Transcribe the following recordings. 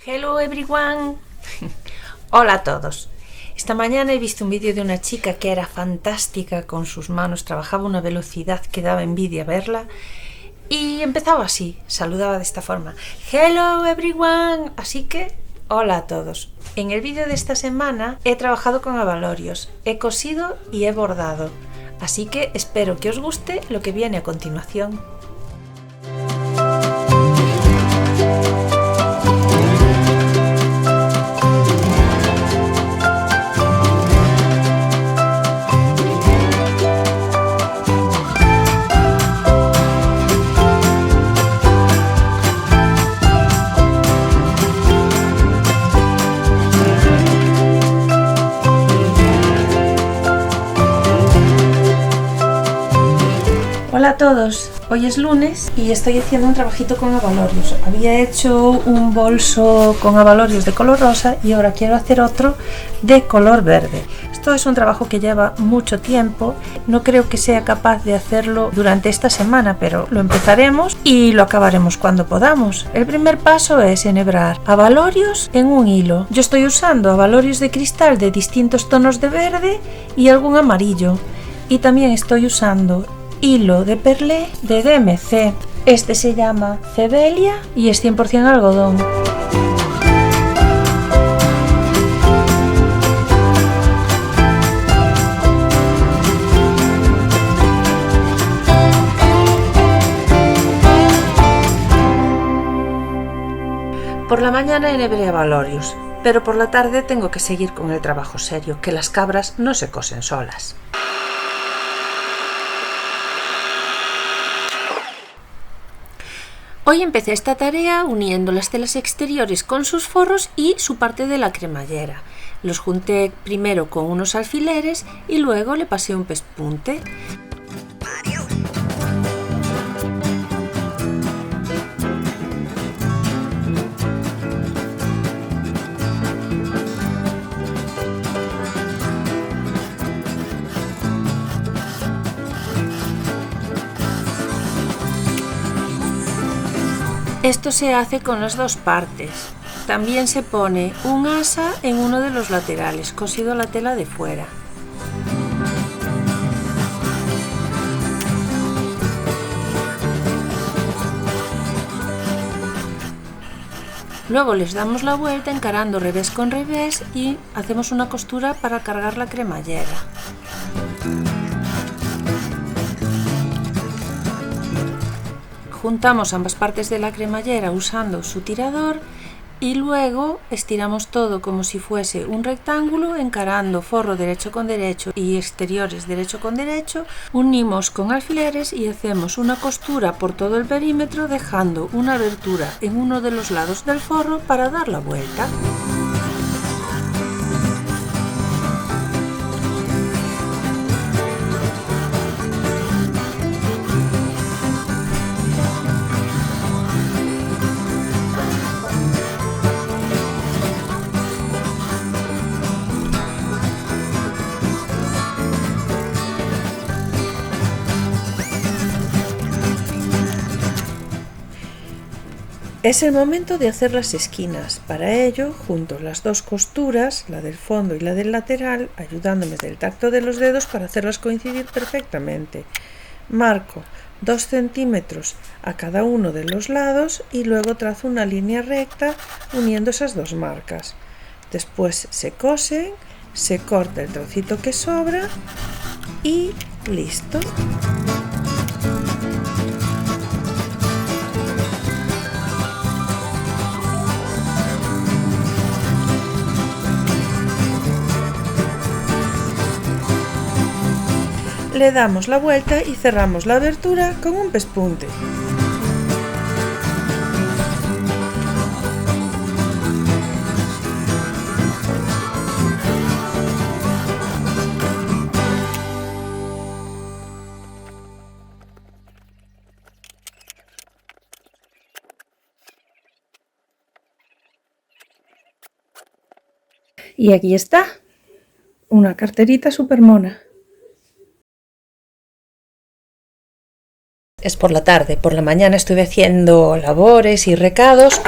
Hello everyone. Hola a todos. Esta mañana he visto un vídeo de una chica que era fantástica con sus manos, trabajaba a una velocidad que daba envidia verla y empezaba así, saludaba de esta forma: Hello everyone. Así que hola a todos. En el vídeo de esta semana he trabajado con abalorios, he cosido y he bordado, así que espero que os guste lo que viene a continuación. Hola a todos, hoy es lunes y estoy haciendo un trabajito con abalorios. Había hecho un bolso con abalorios de color rosa y ahora quiero hacer otro de color verde. Esto es un trabajo que lleva mucho tiempo, no creo que sea capaz de hacerlo durante esta semana, pero lo empezaremos y lo acabaremos cuando podamos. El primer paso es enhebrar abalorios en un hilo. Yo estoy usando abalorios de cristal de distintos tonos de verde y algún amarillo, y también estoy usando hilo de perlé de DMC. Este se llama Cebelia y es 100% algodón. Por la mañana enhebré abalorios, pero por la tarde tengo que seguir con el trabajo serio, que las cabras no se cosen solas. Hoy empecé esta tarea uniendo las telas exteriores con sus forros y su parte de la cremallera. Los junté primero con unos alfileres y luego le pasé un pespunte. Esto se hace con las dos partes. También se pone un asa en uno de los laterales, cosido a la tela de fuera. Luego les damos la vuelta encarando revés con revés y hacemos una costura para cargar la cremallera. Juntamos ambas partes de la cremallera usando su tirador y luego estiramos todo como si fuese un rectángulo, encarando forro derecho con derecho y exteriores derecho con derecho. Unimos con alfileres y hacemos una costura por todo el perímetro, dejando una abertura en uno de los lados del forro para dar la vuelta. Es el momento de hacer las esquinas. Para ello, junto las dos costuras, la del fondo y la del lateral, ayudándome del tacto de los dedos para hacerlas coincidir perfectamente. Marco 2 centímetros a cada uno de los lados y luego trazo una línea recta uniendo esas dos marcas. Después se cosen, se corta el trocito que sobra y listo. Le damos la vuelta y cerramos la abertura con un pespunte. Y aquí está, una carterita súper mona. Es por la tarde, por la mañana estuve haciendo labores y recados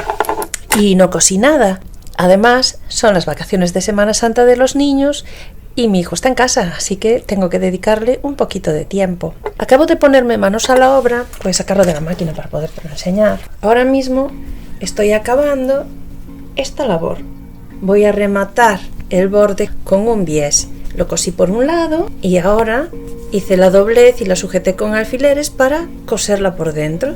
y no cosí nada. Además, son las vacaciones de Semana Santa de los niños y mi hijo está en casa, así que tengo que dedicarle un poquito de tiempo. Acabo de ponerme manos a la obra, voy a sacarlo de la máquina para poderte enseñar. Ahora mismo estoy acabando esta labor. Voy a rematar el borde con un bies. Lo cosí por un lado y ahora hice la doblez y la sujeté con alfileres para coserla por dentro.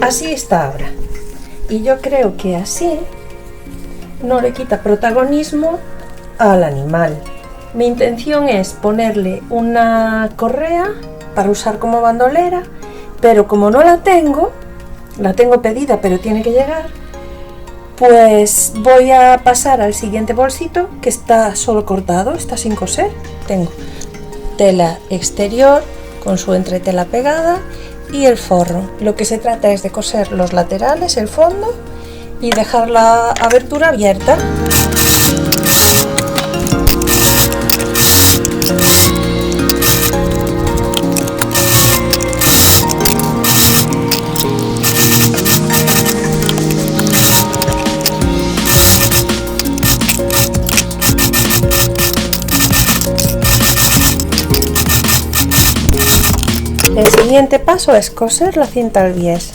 Así está ahora. Y yo creo que así no le quita protagonismo al animal. Mi intención es ponerle una correa para usar como bandolera, pero como no la tengo pedida pero tiene que llegar, pues voy a pasar al siguiente bolsito que está solo cortado, está sin coser. Tengo tela exterior con su entretela pegada y el forro. Lo que se trata es de coser los laterales, el fondo y dejar la abertura abierta. El siguiente paso es coser la cinta al bies.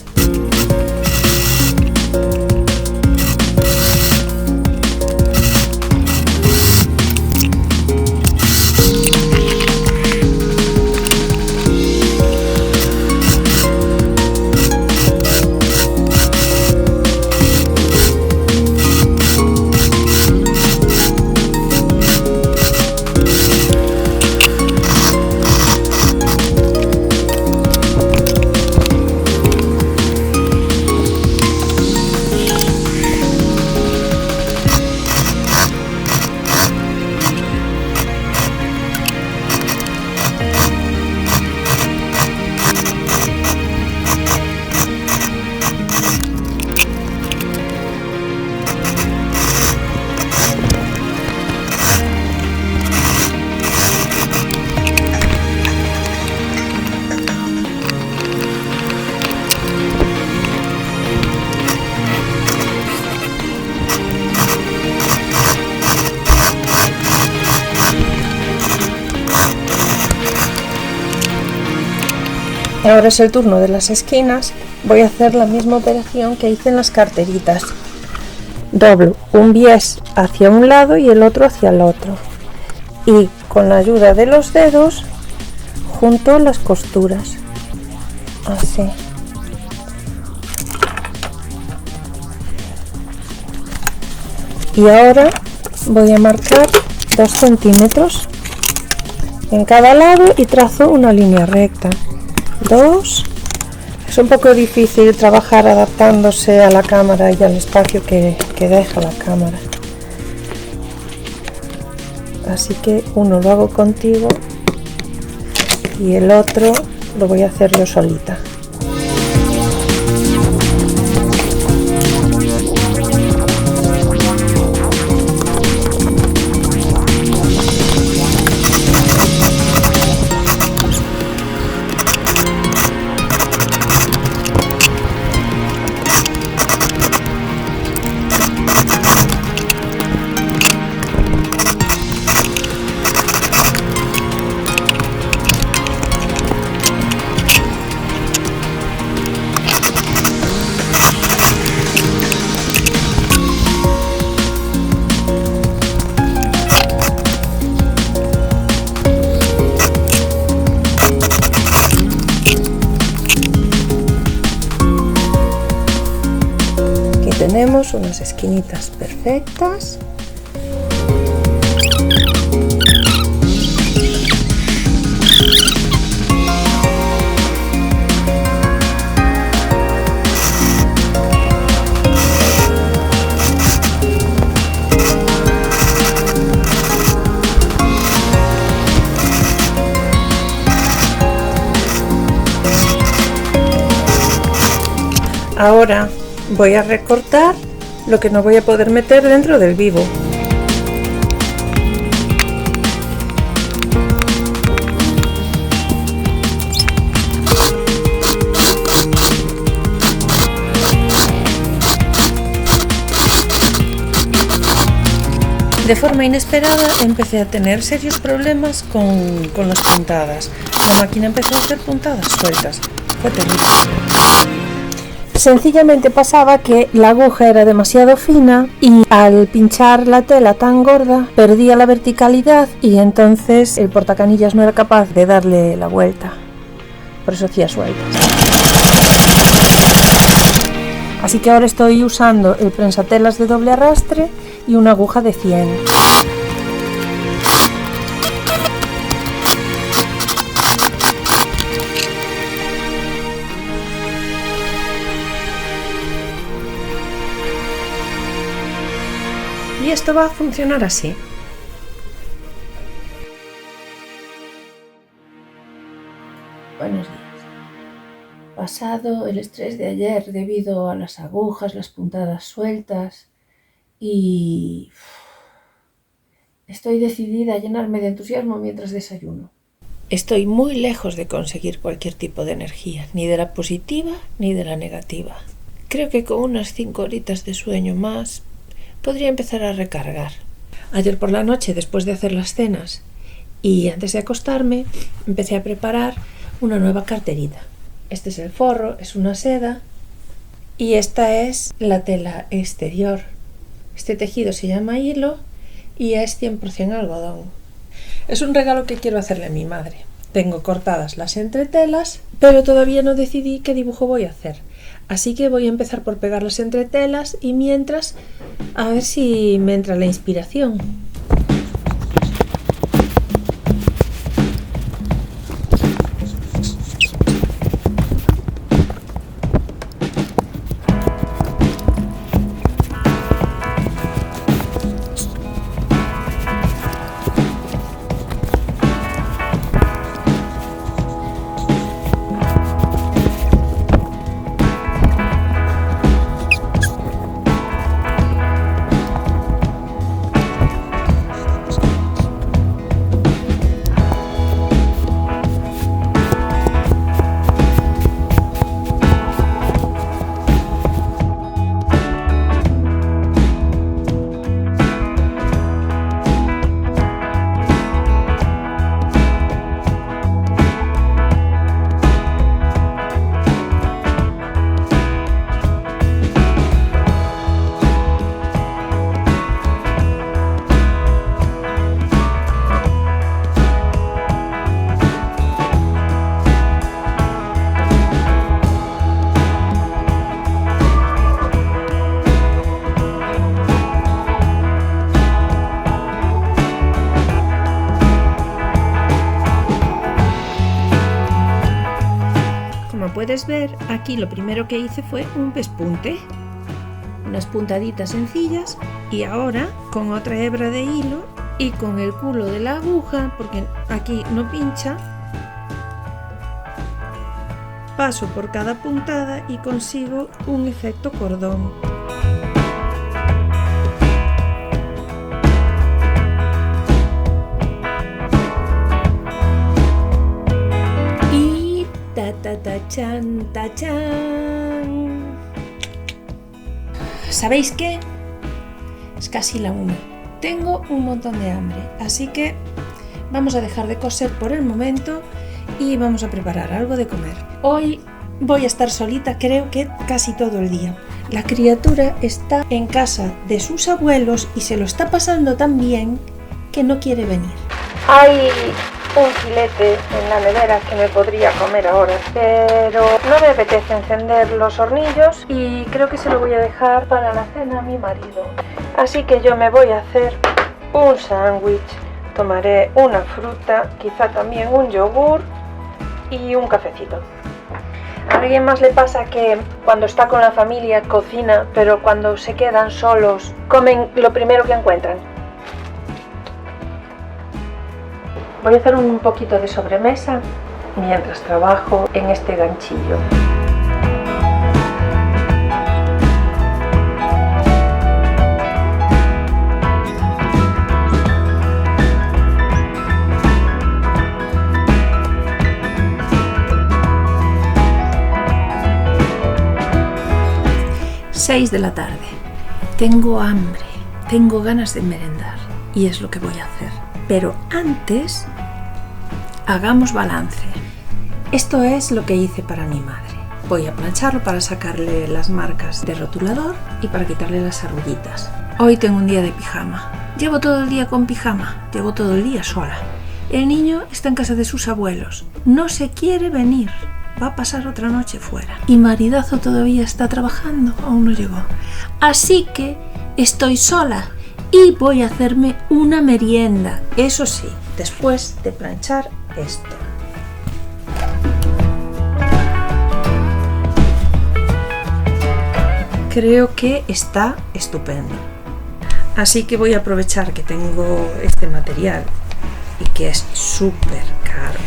Ahora es el turno de las esquinas. Voy a hacer la misma operación que hice en las carteritas. Doblo un bies hacia un lado y el otro hacia el otro. Y con la ayuda de los dedos junto las costuras. Así. Y ahora voy a marcar 2 centímetros en cada lado y trazo una línea recta. 2. Es un poco difícil trabajar adaptándose a la cámara y al espacio que deja la cámara, así que uno lo hago contigo y el otro lo voy a hacer yo solita. Tenemos unas esquinitas perfectas. Ahora voy a recortar lo que no voy a poder meter dentro del vivo. De forma inesperada empecé a tener serios problemas con las puntadas. La máquina empezó a hacer puntadas sueltas. Fue terrible. Sencillamente pasaba que la aguja era demasiado fina y al pinchar la tela tan gorda perdía la verticalidad y entonces el portacanillas no era capaz de darle la vuelta. Por eso hacía sueltas. Así que ahora estoy usando el prensatelas de doble arrastre y una aguja de 100. Y esto va a funcionar así. Buenos días. Pasado el estrés de ayer debido a las agujas, las puntadas sueltas, y estoy decidida a llenarme de entusiasmo mientras desayuno. Estoy muy lejos de conseguir cualquier tipo de energía, ni de la positiva ni de la negativa. Creo que con unas 5 horitas de sueño más podría empezar a recargar. Ayer por la noche, después de hacer las cenas y antes de acostarme, empecé a preparar una nueva carterita. Este es el forro, es una seda y esta es la tela exterior. Este tejido se llama hilo y es 100% algodón. Es un regalo que quiero hacerle a mi madre. Tengo cortadas las entretelas, pero todavía no decidí qué dibujo voy a hacer. Así que voy a empezar por pegar las entretelas y mientras a ver si me entra la inspiración. Como puedes ver, aquí lo primero que hice fue un pespunte, unas puntaditas sencillas, y ahora con otra hebra de hilo y con el culo de la aguja, porque aquí no pincha, paso por cada puntada y consigo un efecto cordón. Tachan, tachan. ¿Sabéis qué? Es casi la 1. Tengo un montón de hambre, así que vamos a dejar de coser por el momento y vamos a preparar algo de comer. Hoy voy a estar solita, creo que casi todo el día. La criatura está en casa de sus abuelos y se lo está pasando tan bien que no quiere venir. Hay un filete en la nevera que me podría comer ahora, pero no me apetece encender los hornillos y creo que se lo voy a dejar para la cena a mi marido. Así que yo me voy a hacer un sándwich, tomaré una fruta, quizá también un yogur y un cafecito. A alguien más le pasa que cuando está con la familia cocina, pero cuando se quedan solos comen lo primero que encuentran. Voy a hacer un poquito de sobremesa mientras trabajo en este ganchillo. 6 de la tarde. Tengo hambre, tengo ganas de merendar y es lo que voy a hacer. Pero antes, hagamos balance. Esto es lo que hice para mi madre. Voy a plancharlo para sacarle las marcas de rotulador y para quitarle las arrullitas. Hoy tengo un día de pijama. Llevo todo el día con pijama, llevo todo el día sola. El niño está en casa de sus abuelos, no se quiere venir, va a pasar otra noche fuera. Y maridazo todavía está trabajando, aún no llegó. Así que estoy sola y voy a hacerme una merienda, eso sí, después de planchar esto. Creo que está estupendo. Así que voy a aprovechar que tengo este material y que es súper caro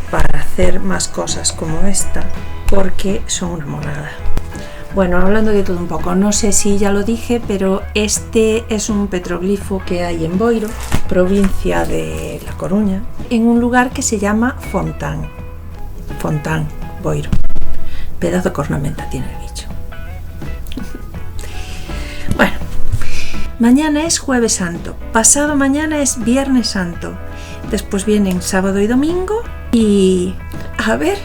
para hacer más cosas como esta, porque son una monada. Bueno, hablando de todo un poco, no sé si ya lo dije, pero este es un petroglifo que hay en Boiro, provincia de La Coruña, en un lugar que se llama Fontán, Boiro. Pedazo de cornamenta tiene el bicho. Bueno, mañana es Jueves Santo, pasado mañana es Viernes Santo, después vienen sábado y domingo y... a ver...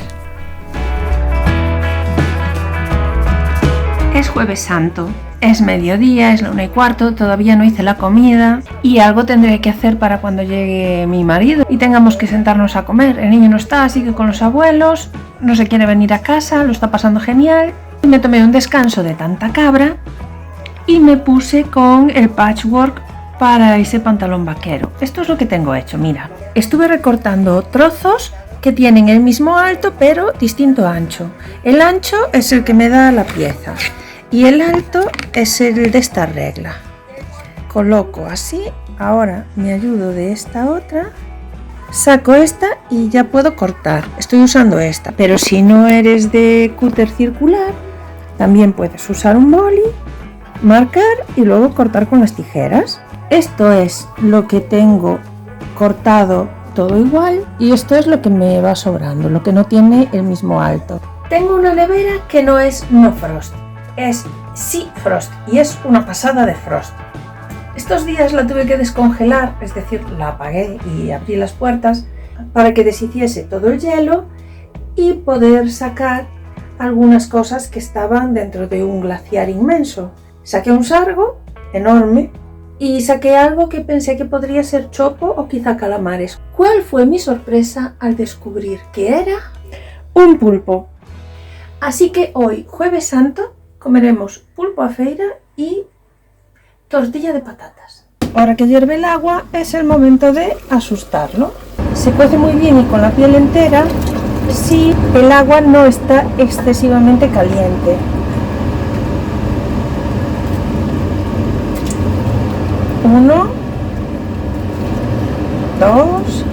Es Jueves Santo, es mediodía, es la 1:15, todavía no hice la comida y algo tendré que hacer para cuando llegue mi marido y tengamos que sentarnos a comer. El niño no está, sigue con los abuelos, no se quiere venir a casa, lo está pasando genial. Y me tomé un descanso de tanta cabra y me puse con el patchwork para ese pantalón vaquero. Esto es lo que tengo hecho, mira. Estuve recortando trozos que tienen el mismo alto pero distinto ancho. El ancho es el que me da la pieza y el alto es el de esta regla. Coloco así, ahora me ayudo de esta otra, saco esta y ya puedo cortar. Estoy usando esta, pero si no eres de cúter circular, también puedes usar un boli, marcar y luego cortar con las tijeras. Esto es lo que tengo cortado todo igual y esto es lo que me va sobrando, lo que no tiene el mismo alto. Tengo una nevera que no es no frost, es sí frost y es una pasada de frost. Estos días la tuve que descongelar, es decir, la apagué y abrí las puertas para que deshiciese todo el hielo y poder sacar algunas cosas que estaban dentro de un glaciar inmenso. Saqué un sargo enorme y saqué algo que pensé que podría ser chopo o quizá calamares. ¿Cuál fue mi sorpresa al descubrir que era un pulpo? Así que hoy, Jueves Santo, comeremos pulpo a feira y tortilla de patatas. Ahora que hierve el agua es el momento de asustarlo. Se cuece muy bien y con la piel entera si el agua no está excesivamente caliente. Uno, dos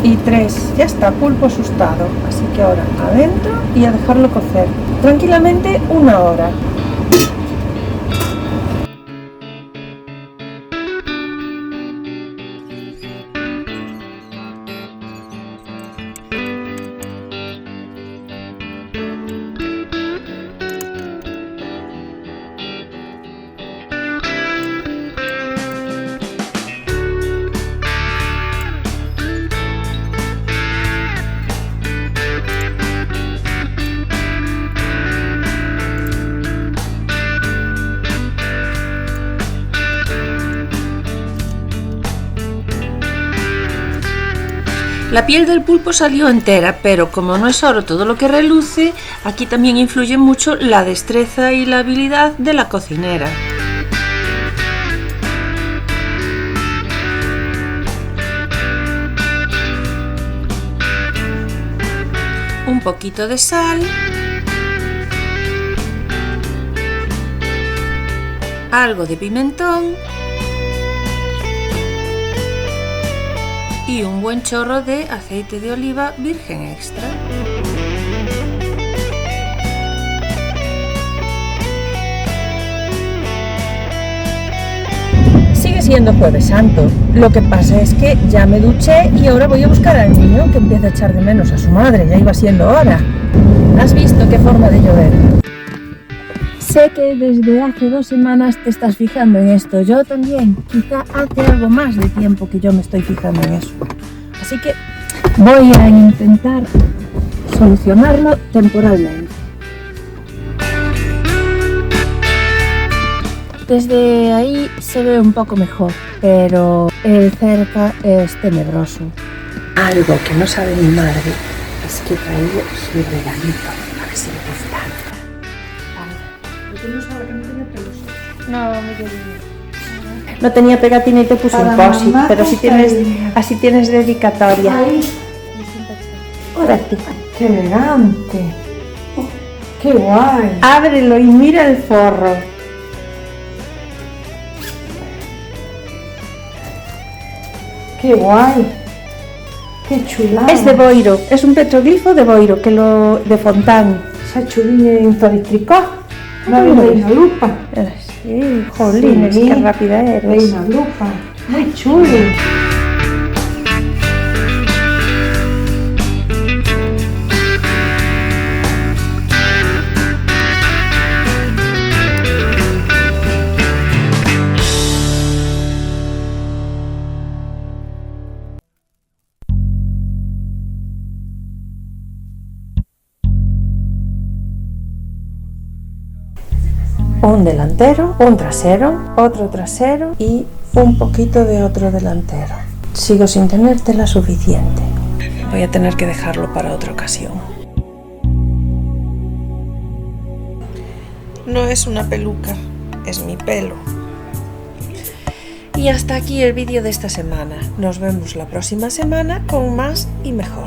y tres. Ya está, pulpo asustado. Así que ahora adentro y a dejarlo cocer tranquilamente 1 hora. La piel del pulpo salió entera, pero como no es oro todo lo que reluce, aquí también influye mucho la destreza y la habilidad de la cocinera. Un poquito de sal, algo de pimentón y un buen chorro de aceite de oliva virgen extra. Sigue siendo Jueves Santo, lo que pasa es que ya me duché y ahora voy a buscar al niño que empieza a echar de menos a su madre, ya iba siendo hora. ¿Has visto qué forma de llover? Sé que desde hace 2 semanas te estás fijando en esto, yo también. Quizá hace algo más de tiempo que yo me estoy fijando en eso. Así que voy a intentar solucionarlo temporalmente. Desde ahí se ve un poco mejor, pero el cerca es tenebroso. Algo que no sabe mi madre es que he traído su regalito. A ver si le gusta. ¿Tú no sabes que no tiene pelos? No, no tenía pegatina y te puse un post, pero así tienes dedicatoria. Órate. ¡Qué elegante! ¡Qué guay! Ábrelo y mira el forro. ¡Qué guay! ¡Qué chulada! Es de Boiro, es un petroglifo de Boiro, de Fontán. Esa chulina en Faristricó. La Reina Lupa. Sí, jolines, Sí. qué rápida eres. Reina Lupa. Muy chulo. Un delantero, un trasero, otro trasero y un poquito de otro delantero. Sigo sin tener tela suficiente. Voy a tener que dejarlo para otra ocasión. No es una peluca, es mi pelo. Y hasta aquí el vídeo de esta semana. Nos vemos la próxima semana con más y mejor.